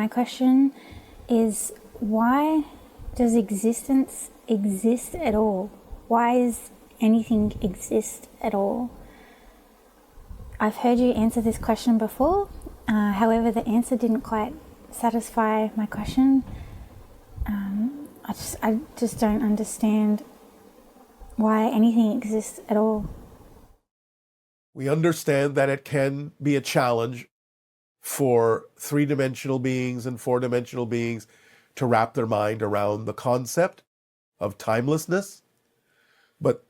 my question is, why does existence exist at all? Why does anything exist at all? I've heard you answer this question before, however the answer didn't quite satisfy my question. I just don't understand why anything exists at all. We understand that it can be a challenge for three-dimensional beings and four-dimensional beings to wrap their mind around the concept of timelessness, but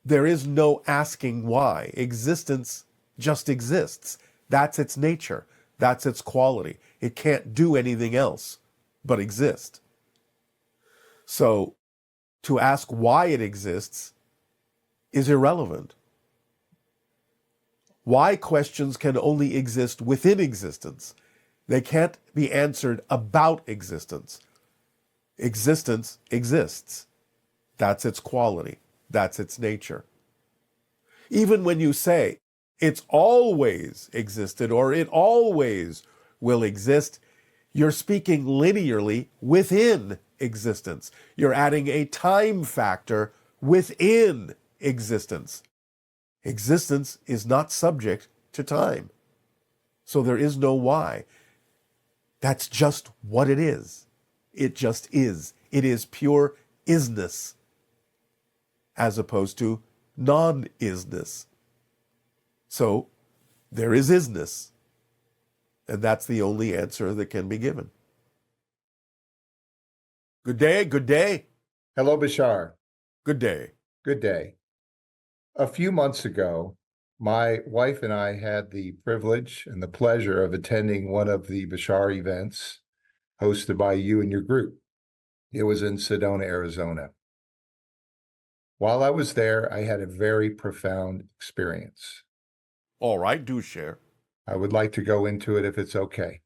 there is no asking why. Existence just exists. That's its nature. That's its quality. It can't do anything else but exist. So to ask why it exists is irrelevant. Why questions can only exist within existence. They can't be answered about existence. Existence exists. That's its quality. That's its nature. Even when you say it's always existed or it always will exist, you're speaking linearly within existence. You're adding a time factor within existence. Existence is not subject to time. So there is no why. That's just what it is. It just is. It is pure isness as opposed to non-isness. So there is isness. And that's the only answer that can be given. Good day, good day. Hello, Bashar. Good day. Good day. A few months ago, my wife and I had the privilege and the pleasure of attending one of the Bashar events hosted by you and your group. It was in Sedona, Arizona. While I was there, I had a very profound experience. All right, do share. I would like to go into it if it's okay.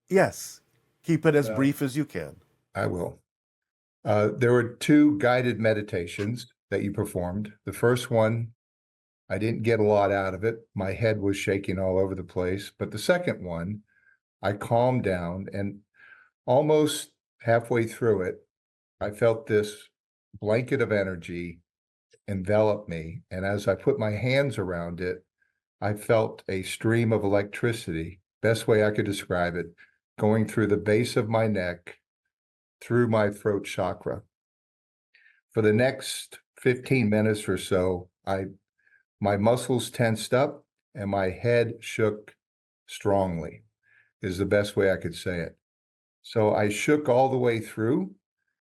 Yes, keep it as brief as you can. I will. There were two guided meditations that you performed. The first one, I didn't get a lot out of it. My head was shaking all over the place. But the second one, I calmed down, and almost halfway through it, I felt this blanket of energy envelop me. And as I put my hands around it, I felt a stream of electricity, best way I could describe it, going through the base of my neck, through my throat chakra. For the next 15 minutes or so, my muscles tensed up and my head shook strongly, is the best way I could say it. So I shook all the way through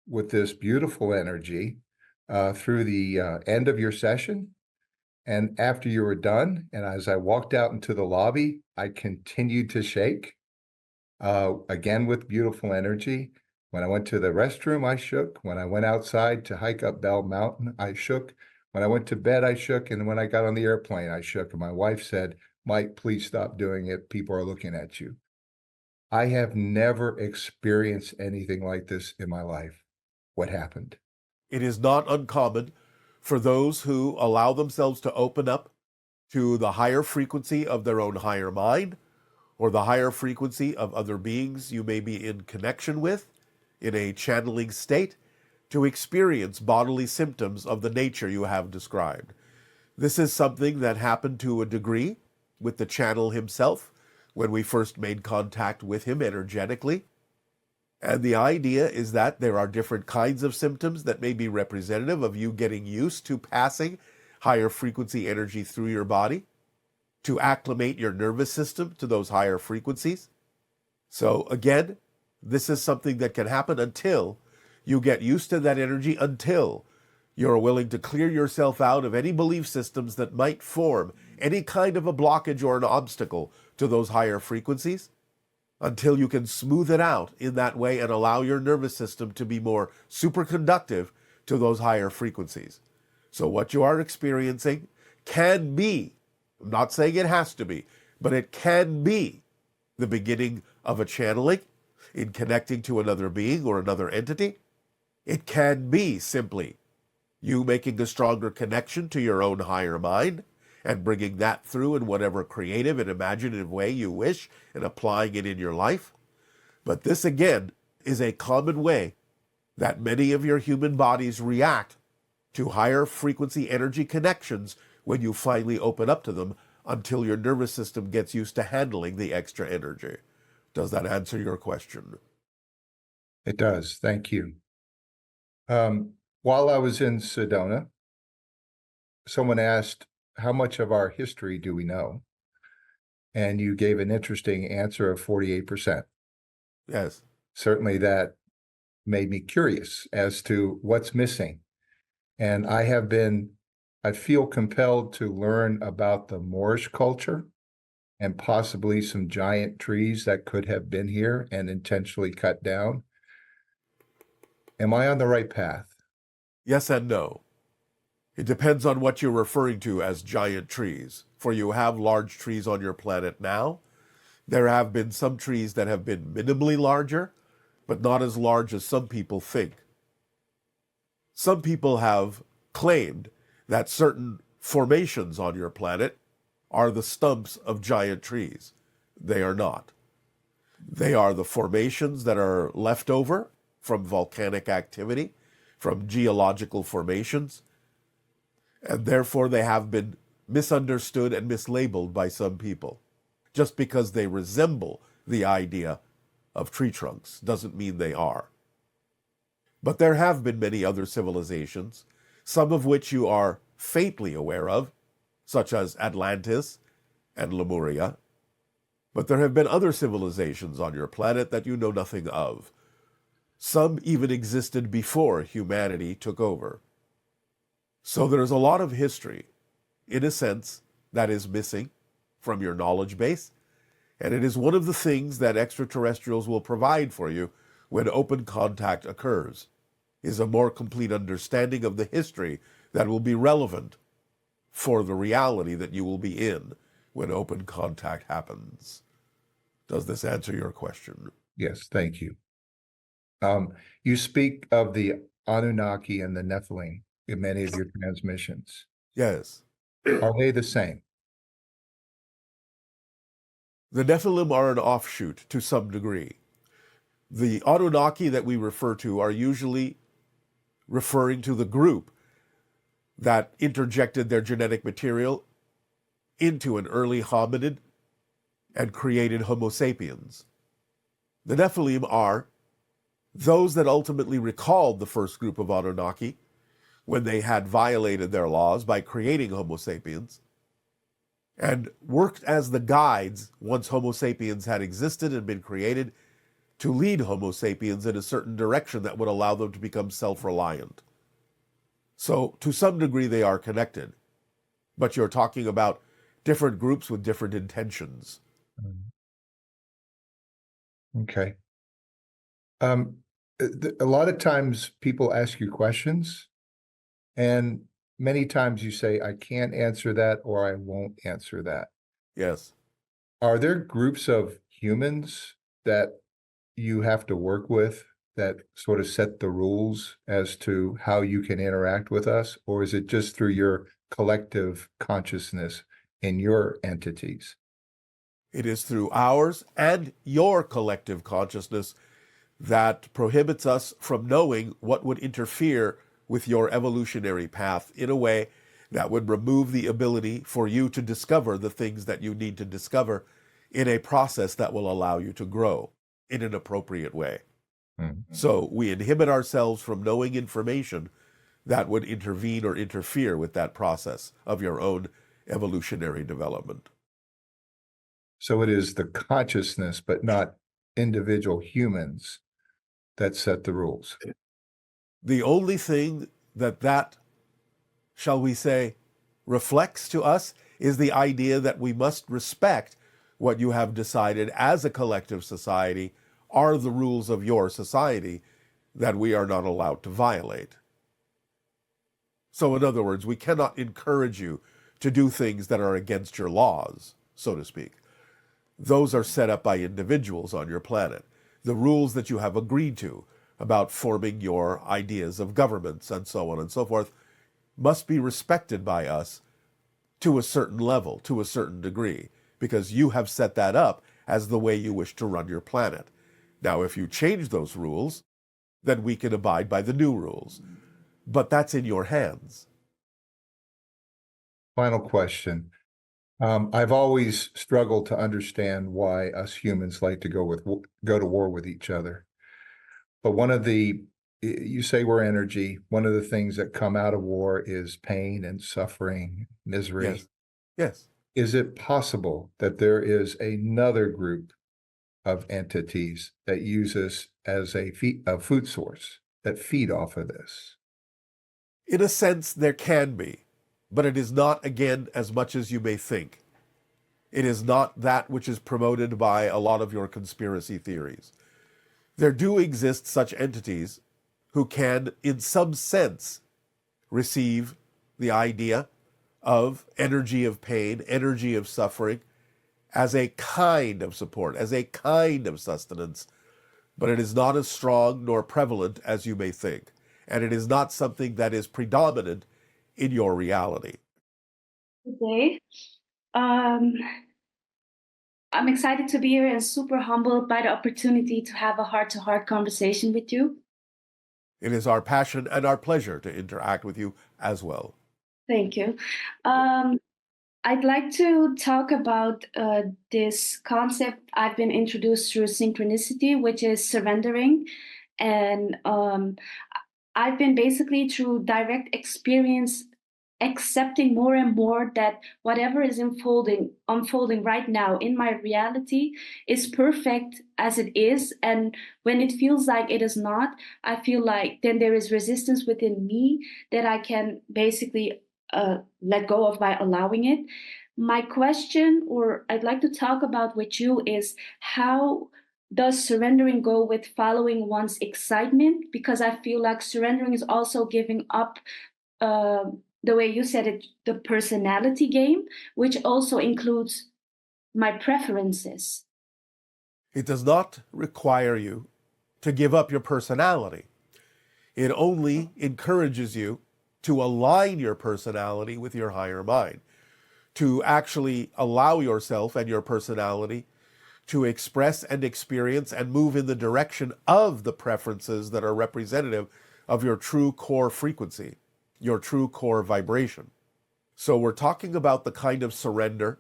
with this beautiful energy through the end of your session. And after you were done, and as I walked out into the lobby, I continued to shake, again with beautiful energy. When I went to the restroom, I shook. When I went outside to hike up Bell Mountain, I shook. When I went to bed, I shook. And when I got on the airplane, I shook. And my wife said, "Mike, please stop doing it. People are looking at you." I have never experienced anything like this in my life. What happened? It is not uncommon for those who allow themselves to open up to the higher frequency of their own higher mind or the higher frequency of other beings you may be in connection with in a channeling state to experience bodily symptoms of the nature you have described. This is something that happened to a degree with the channel himself when we first made contact with him energetically. And the idea is that there are different kinds of symptoms that may be representative of you getting used to passing higher frequency energy through your body, to acclimate your nervous system to those higher frequencies. So again, this is something that can happen until you get used to that energy, until you're willing to clear yourself out of any belief systems that might form any kind of a blockage or an obstacle to those higher frequencies, until you can smooth it out in that way and allow your nervous system to be more superconductive to those higher frequencies. So what you are experiencing can be, I'm not saying it has to be, but it can be the beginning of a channeling in connecting to another being or another entity. It can be simply you making a stronger connection to your own higher mind and bringing that through in whatever creative and imaginative way you wish and applying it in your life. But this, again, is a common way that many of your human bodies react to higher frequency energy connections when you finally open up to them, until your nervous system gets used to handling the extra energy. Does that answer your question? It does. Thank you. While I was in Sedona, someone asked, how much of our history do we know? And you gave an interesting answer of 48%. Yes. Certainly that made me curious as to what's missing. And I feel compelled to learn about the Moorish culture and possibly some giant trees that could have been here and intentionally cut down. Am I on the right path? Yes and no. It depends on what you're referring to as giant trees. For you have large trees on your planet now. There have been some trees that have been minimally larger, but not as large as some people think. Some people have claimed that certain formations on your planet are the stumps of giant trees. They are not. They are the formations that are left over from volcanic activity, from geological formations, and therefore they have been misunderstood and mislabeled by some people. Just because they resemble the idea of tree trunks doesn't mean they are. But there have been many other civilizations, some of which you are faintly aware of, such as Atlantis and Lemuria. But there have been other civilizations on your planet that you know nothing of. Some even existed before humanity took over. So there's a lot of history, in a sense, that is missing from your knowledge base, and it is one of the things that extraterrestrials will provide for you when open contact occurs, is a more complete understanding of the history that will be relevant for the reality that you will be in when open contact happens. Does this answer your question? Yes, thank you. You speak of the Anunnaki and the Nephilim in many of your transmissions. Yes. Are they the same? The Nephilim are an offshoot to some degree. The Anunnaki that we refer to are usually referring to the group that interjected their genetic material into an early hominid and created Homo sapiens. The Nephilim are those that ultimately recalled the first group of Anunnaki when they had violated their laws by creating Homo sapiens, and worked as the guides once Homo sapiens had existed and been created to lead Homo sapiens in a certain direction that would allow them to become self-reliant. So to some degree they are connected, but you're talking about different groups with different intentions. Okay. A lot of times people ask you questions, and many times you say, I can't answer that, or I won't answer that. Yes. Are there groups of humans that you have to work with that sort of set the rules as to how you can interact with us? Or is it just through your collective consciousness in your entities? It is through ours and your collective consciousness that prohibits us from knowing what would interfere with your evolutionary path in a way that would remove the ability for you to discover the things that you need to discover in a process that will allow you to grow in an appropriate way. Mm-hmm. So we inhibit ourselves from knowing information that would intervene or interfere with that process of your own evolutionary development. So it is the consciousness, but not individual humans, that set the rules. The only thing that, shall we say, reflects to us is the idea that we must respect what you have decided as a collective society are the rules of your society that we are not allowed to violate. So in other words, we cannot encourage you to do things that are against your laws, so to speak. Those are set up by individuals on your planet. The rules that you have agreed to about forming your ideas of governments and so on and so forth must be respected by us to a certain level, to a certain degree, because you have set that up as the way you wish to run your planet. Now, if you change those rules, then we can abide by the new rules. But that's in your hands. Final question. I've always struggled to understand why us humans like to go to war with each other. But you say we're energy. One of the things that come out of war is pain and suffering, misery. Yes. Yes. Is it possible that there is another group of entities that use us as a food source that feed off of this? In a sense, there can be, but it is not, again, as much as you may think. It is not that which is promoted by a lot of your conspiracy theories. There do exist such entities who can, in some sense, receive the idea of energy of pain, energy of suffering, as a kind of support, as a kind of sustenance, but it is not as strong nor prevalent as you may think. And it is not something that is predominant in your reality. Good day. I'm excited to be here and super humbled by the opportunity to have a heart-to-heart conversation with you. It is our passion and our pleasure to interact with you as well. Thank you. I'd like to talk about this concept I've been introduced through synchronicity, which is surrendering. And I've been basically through direct experience accepting more and more that whatever is unfolding right now in my reality is perfect as it is. And when it feels like it is not, I feel like then there is resistance within me that I can basically let go of by allowing it. My question, or I'd like to talk about with you, is how does surrendering go with following one's excitement? Because I feel like surrendering is also giving up, the way you said it, the personality game, which also includes my preferences. It does not require you to give up your personality. It only encourages you to align your personality with your higher mind, to actually allow yourself and your personality to express and experience and move in the direction of the preferences that are representative of your true core frequency, your true core vibration. So we're talking about the kind of surrender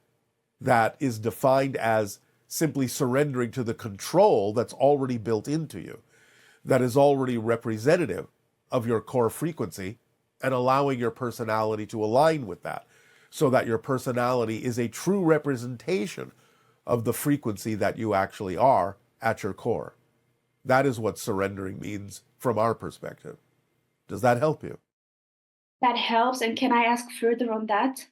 that is defined as simply surrendering to the control that's already built into you, that is already representative of your core frequency, and allowing your personality to align with that, so that your personality is a true representation of the frequency that you actually are at your core. That is what surrendering means from our perspective. Does that help you? That helps. And can I ask further on that?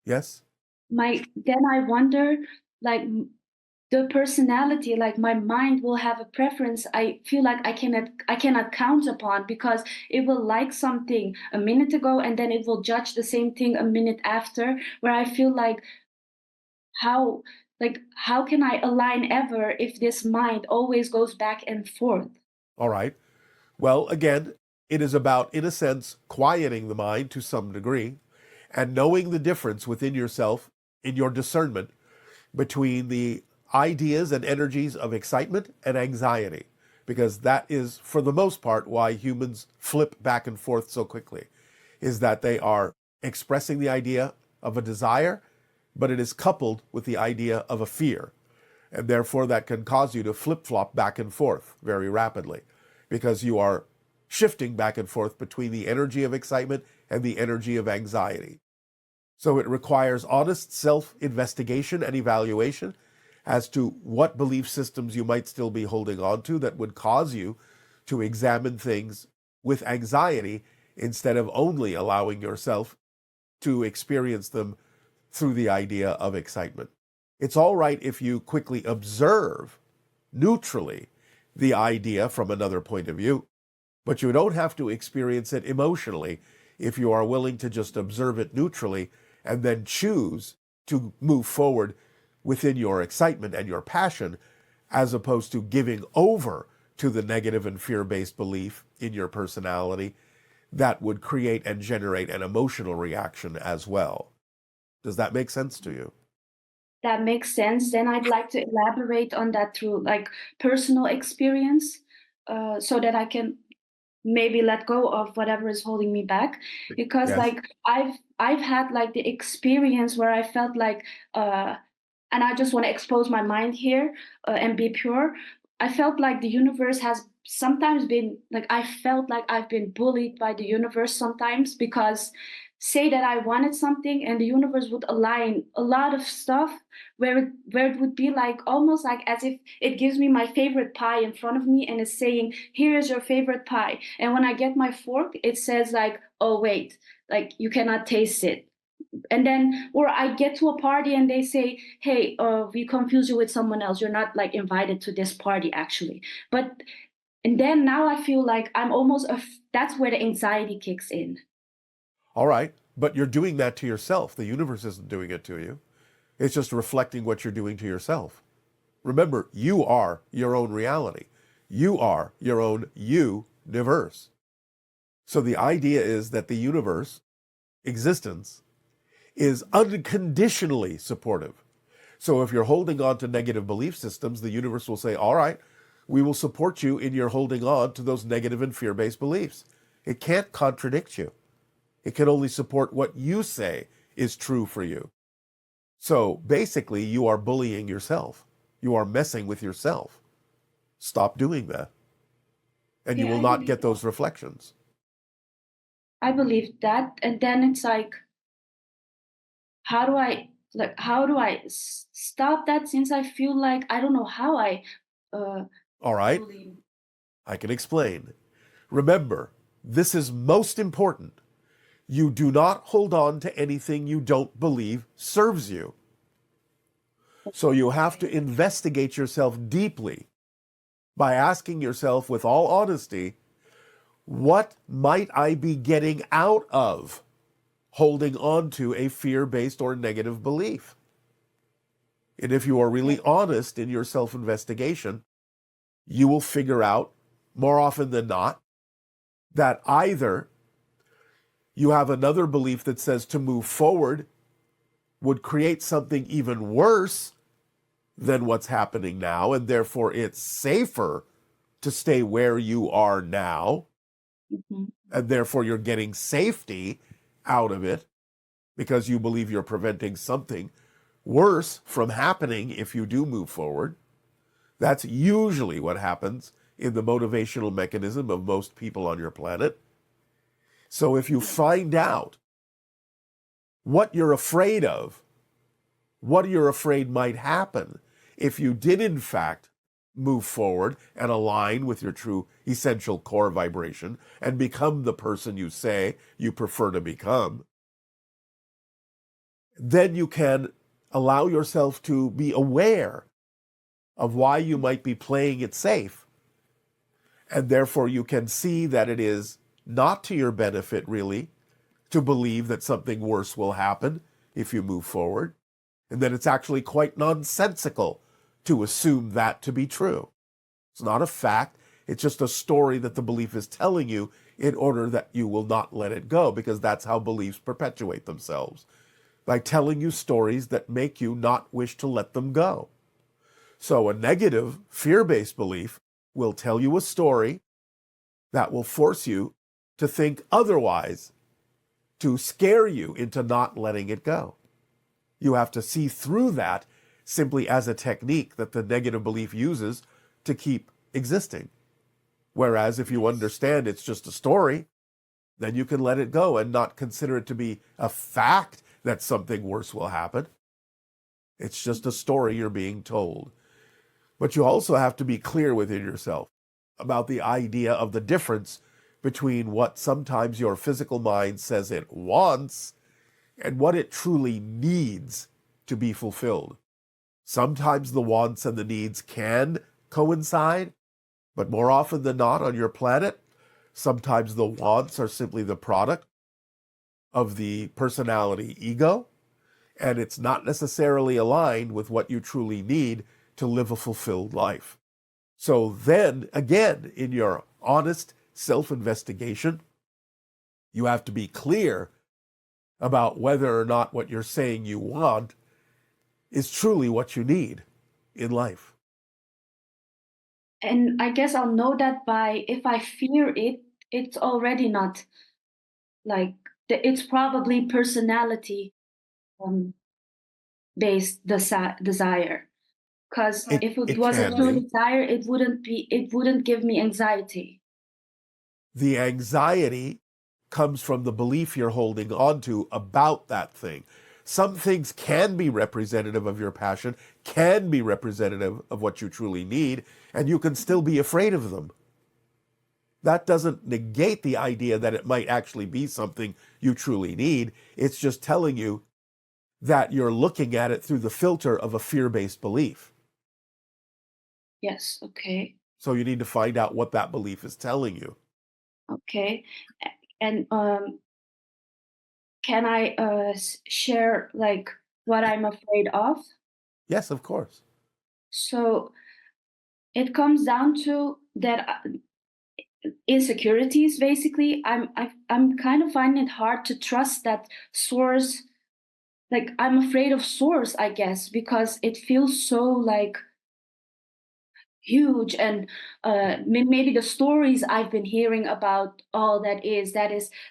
Yes? Then I wonder, like, the personality, like my mind will have a preference I feel like I cannot count upon, because it will like something a minute ago and then it will judge the same thing a minute after, where I feel like how how can I align ever if this mind always goes back and forth? All right. Well, again, it is about, in a sense, quieting the mind to some degree and knowing the difference within yourself in your discernment between the ideas and energies of excitement and anxiety, because that is, for the most part, why humans flip back and forth so quickly, is that they are expressing the idea of a desire, but it is coupled with the idea of a fear. And therefore, that can cause you to flip-flop back and forth very rapidly, because you are shifting back and forth between the energy of excitement and the energy of anxiety. So it requires honest self-investigation and evaluation as to what belief systems you might still be holding on to that would cause you to examine things with anxiety instead of only allowing yourself to experience them through the idea of excitement. It's all right if you quickly observe neutrally the idea from another point of view, but you don't have to experience it emotionally if you are willing to just observe it neutrally and then choose to move forward within your excitement and your passion, as opposed to giving over to the negative and fear-based belief in your personality that would create and generate an emotional reaction as well. Does that make sense to you? that makes sense. Then I'd like to elaborate on that through like personal experience, so that I can maybe let go of whatever is holding me back. Because Yes. like I've had like the experience where I felt like, and I just want to expose my mind here, and be pure. I felt like the universe has sometimes been like, I felt like I've been bullied by the universe sometimes, because say that I wanted something and the universe would align a lot of stuff where it would be like almost like as if it gives me my favorite pie in front of me and is saying, here is your favorite pie. And when I get my fork, it says like, oh wait, like you cannot taste it. And then, or I get to a party and they say, hey, we confuse you with someone else, you're not like invited to this party actually. But and then now I feel like I'm almost that's where the anxiety kicks in. All right. But you're doing that to yourself. The universe isn't doing it to you. It's just reflecting what you're doing to yourself. Remember, you are your own reality. You are your own universe. So the idea is that the universe, existence, is unconditionally supportive. So if you're holding on to negative belief systems, the universe will say, all right, we will support you in your holding on to those negative and fear-based beliefs. It can't contradict you. It can only support what you say is true for you. So basically, you are bullying yourself. You are messing with yourself. Stop doing that. And you Yeah, will I not believe get that. those reflections. I believe that. And then it's like, how do I stop that, since I feel like I don't know how I uh All right, bully. I can explain. Remember, this is most important. You do not hold on to anything you don't believe serves you. So you have to investigate yourself deeply by asking yourself with all honesty, what might I be getting out of holding on to a fear-based or negative belief? And if you are really honest in your self-investigation, you will figure out more often than not that either you have another belief that says to move forward would create something even worse than what's happening now, and therefore it's safer to stay where you are now, Mhm. and therefore you're getting safety out of it because you believe you're preventing something worse from happening if you do move forward. That's usually what happens in the motivational mechanism of most people on your planet. So if you find out what you're afraid of, what you're afraid might happen if you did in fact move forward and align with your true essential core vibration and become the person you say you prefer to become, then you can allow yourself to be aware of why you might be playing it safe. And therefore you can see that it is not to your benefit really to believe that something worse will happen if you move forward, and that it's actually quite nonsensical to assume that to be true. It's not a fact, it's just a story that the belief is telling you in order that you will not let it go, because that's how beliefs perpetuate themselves, by telling you stories that make you not wish to let them go. So a negative, fear-based belief will tell you a story that will force you to think otherwise, to scare you into not letting it go. You have to see through that simply as a technique that the negative belief uses to keep existing. Whereas if you understand it's just a story, then you can let it go and not consider it to be a fact that something worse will happen. It's just a story you're being told. But you also have to be clear within yourself about the idea of the difference between what sometimes your physical mind says it wants and what it truly needs to be fulfilled. Sometimes the wants and the needs can coincide, but more often than not on your planet, sometimes the wants are simply the product of the personality ego, and it's not necessarily aligned with what you truly need to live a fulfilled life. So then, again, in your honest self-investigation, you have to be clear about whether or not what you're saying you want is truly what you need in life. And I guess I'll know that by if I fear it, it's already not like it's probably personality um, based desire. Because if it It was a can true be. desire, it wouldn't give me anxiety. The anxiety comes from the belief you're holding onto about that thing. Some things can be representative of your passion, can be representative of what you truly need, and you can still be afraid of them. That doesn't negate the idea that it might actually be something you truly need. It's just telling you that you're looking at it through the filter of a fear-based belief. Yes, okay. So you need to find out what that belief is telling you. Okay. And can I share like what I'm afraid of? Yes, of course. So it comes down to that insecurities basically. I'm kind of finding it hard to trust that source. Like I'm afraid of source, I guess, because it feels so like huge, and maybe the stories I've been hearing about all that is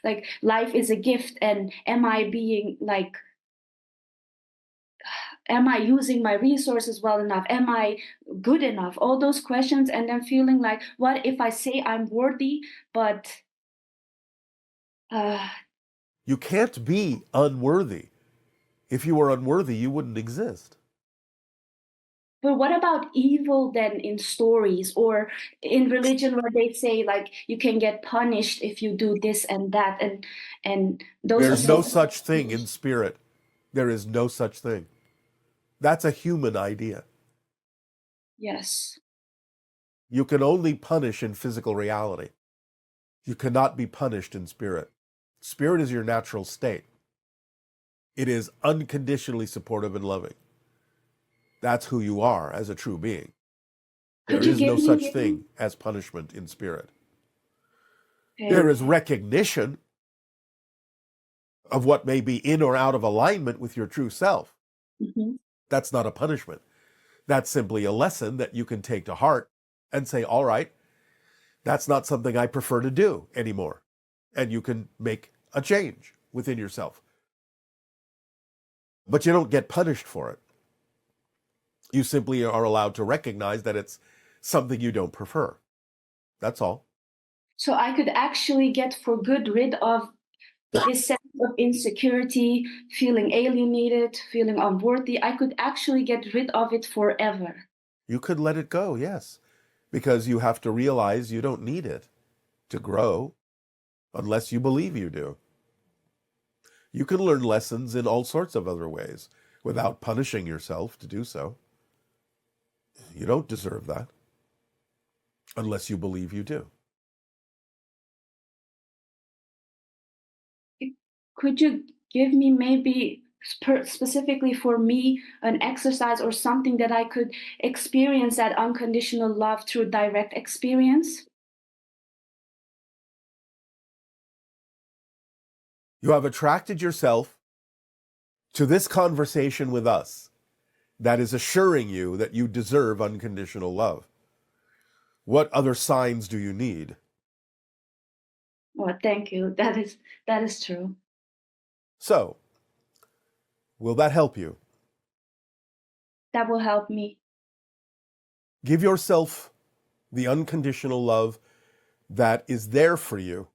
like life is a gift, and am I being like, am I using my resources well enough, am I good enough, all those questions, and then feeling like what if I say I'm worthy, but uh You can't be unworthy. If you were unworthy, you wouldn't exist. but what about evil then in stories or in religion where they say like you can get punished if you do this and that, and those There's no associations. such thing in spirit. There is no such thing. That's a human idea. Yes. You can only punish in physical reality. You cannot be punished in spirit. Spirit is your natural state. It is unconditionally supportive and loving. That's who you are as a true being. There Could you is give no such me? thing as punishment in spirit. Okay. There is recognition of what may be in or out of alignment with your true self. Mhm. That's not a punishment. That's simply a lesson that you can take to heart and say, all right, that's not something I prefer to do anymore. And you can make a change within yourself. But you don't get punished for it. You simply are allowed to recognize that it's something you don't prefer. That's all. So I could actually get for good rid of this sense of insecurity, feeling alienated, feeling unworthy. I could actually get rid of it forever. You could let it go, yes, because you have to realize you don't need it to grow unless you believe you do. You can learn lessons in all sorts of other ways without punishing yourself to do so. You don't deserve that unless you believe you do. Could you give me maybe specifically for me an exercise or something that I could experience that unconditional love through direct experience? You have attracted yourself to this conversation with us that is assuring you that you deserve unconditional love. What other signs do you need? Oh, thank you. That is true. So, will that help you? That will help me. Give yourself the unconditional love that is there for you,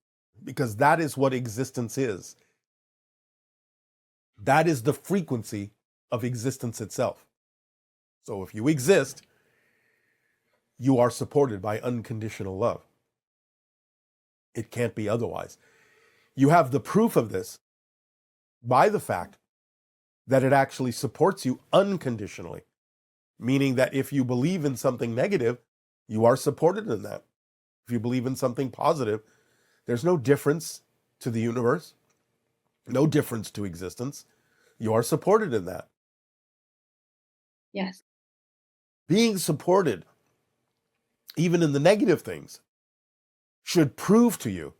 because that is what existence is. That is the frequency of existence itself. So if you exist, you are supported by unconditional love. It can't be otherwise. You have the proof of this by the fact that it actually supports you unconditionally, meaning that if you believe in something negative, you are supported in that. If you believe in something positive, there's no difference to the universe, no difference to existence. You are supported in that. Yes. Being supported, even in the negative things, should prove to you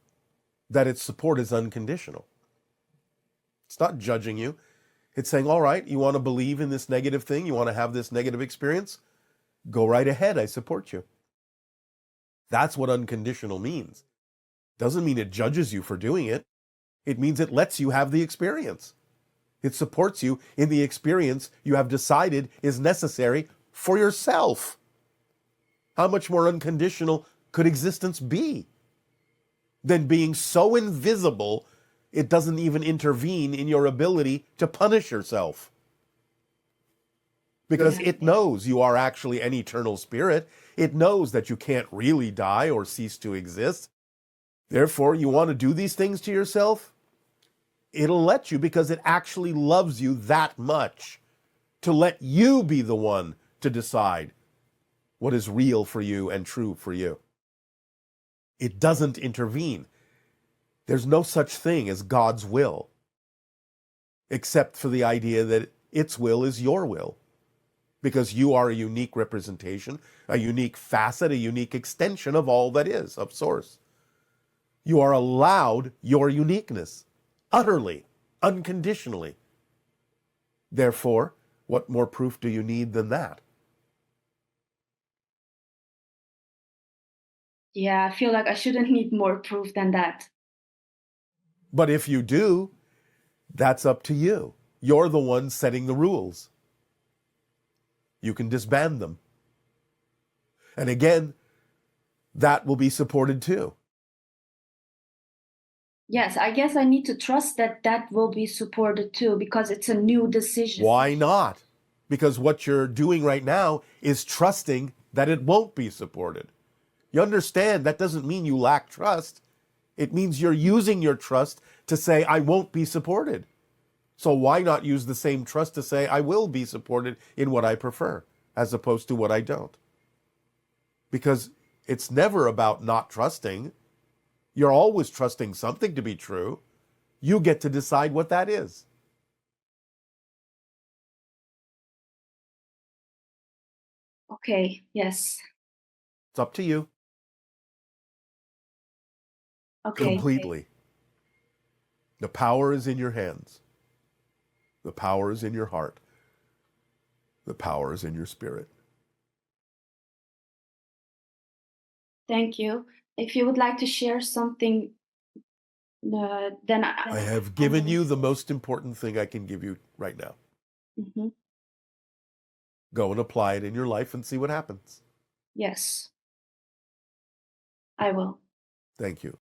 that its support is unconditional. It's not judging you. It's saying, all right, you want to believe in this negative thing? You want to have this negative experience? Go right ahead. I support you. That's what unconditional means. Doesn't mean it judges you for doing it. It means it lets you have the experience. It supports you in the experience you have decided is necessary for yourself. How much more unconditional could existence be than being so invisible it doesn't even intervene in your ability to punish yourself? Because it knows you are actually an eternal spirit. It knows that you can't really die or cease to exist. Therefore, you want to do these things to yourself? It'll let you because it actually loves you that much to let you be the one to decide what is real for you and true for you. It doesn't intervene. There's no such thing as God's will, except for the idea that its will is your will, because you are a unique representation, a unique facet, a unique extension of all that is, of Source. You are allowed your uniqueness, utterly, unconditionally. Therefore, what more proof do you need than that? Yeah, I feel like I shouldn't need more proof than that. But if you do, that's up to you. You're the one setting the rules. You can disband them. And again, that will be supported too. Yes, I guess I need to trust that that will be supported too, because it's a new decision. Why not? Because what you're doing right now is trusting that it won't be supported. You understand that doesn't mean you lack trust. It means you're using your trust to say, I won't be supported. So why not use the same trust to say, I will be supported in what I prefer, as opposed to what I don't? Because it's never about not trusting. You're always trusting something to be true. You get to decide what that is. Okay, yes. It's up to you. Okay. Completely. The power is in your hands. The power is in your heart. The power is in your spirit. Thank you. If you would like to share something, then I have given you the most important thing I can give you right now. Mhm. Go and apply it in your life and see what happens. Yes, I will. Thank you.